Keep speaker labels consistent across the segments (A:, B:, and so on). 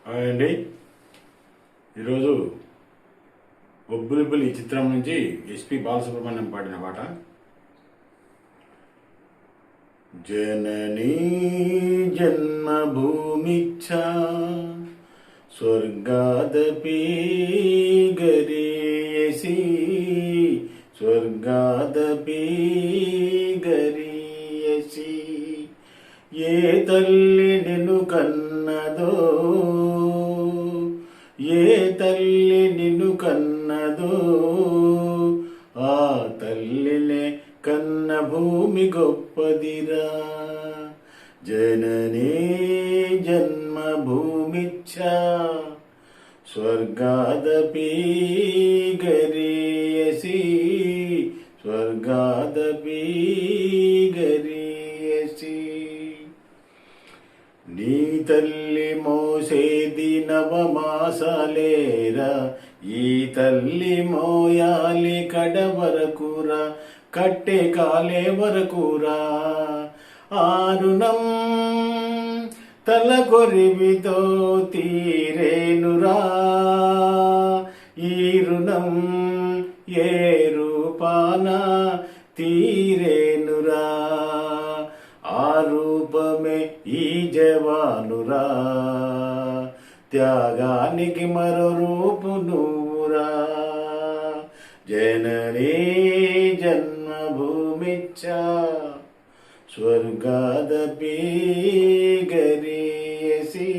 A: Hi అండి. ఈరోజు బొబ్బులిపల్లి చిత్రం నుంచి ఎస్పి బాలసుబ్రహ్మణ్యం పాడిన పాట. జననీ జన్మభూమిచ్చా స్వర్గాదపి గరీయసి స్వర్గాదపి గరీయసి ఏ తల్లి నిన్ను కన్నదో ఏ తల్లి నిన్ను కన్నదో ఆ తల్లినే కన్న భూమి గొప్పదిరా. జననీ జన్మభూమిచ్చా స్వర్గాదపి గరీయసి స్వర్గాదపి గరీయసి. నీ తల్లి మోసేది నవమాసాలేరా, ఈ తల్లి మోయాలి కడ వరకురా, కట్టె కాలే వరకురా. ఆరుణం తల కొరివితో తీరేనురా, ఈ రుణం ఏ రూపాన తీరేనురా. ఆ రూపమే ఈ జవానురా, త్యాగానికి మరో రూపు నువ్వురా. జననీ జన్మభూమిచ్చా స్వర్గాదపి గరీయసి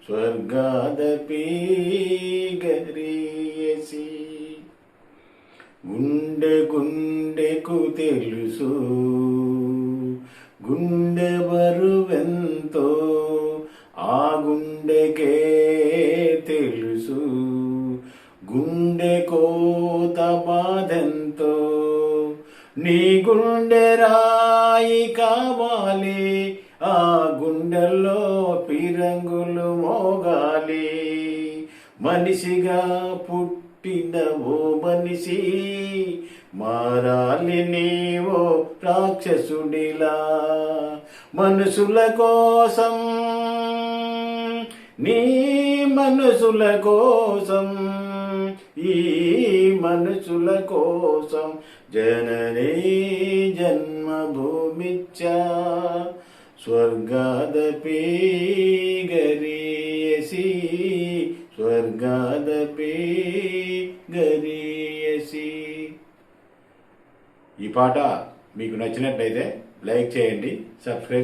A: స్వర్గాదపి గరీయసి. గుండె గుండెకు తెలుసు గుండె బరువెంతో, ఆ గుండెకే తెలుసు గుండె కోత బాధెంతో. నీ గుండె రాయి కావాలి, ఆ గుండెల్లో పిరంగులు మోగాలి. మనిషిగా పుట్టిన ఓ మనిషి మారాలి నీవో రాక్షసుడిలా. మనుషుల కోసం నీ మనుషుల కోసం ఈ మనుషుల కోసం జననీ జన్మభూమిచ్చా స్వర్గాదపి గరీయసి స్వర్గాదపి గరీయసి. ఈ పాట మీకు నచ్చినట్లయితే లైక్ చేయండి, సబ్స్క్రైబ్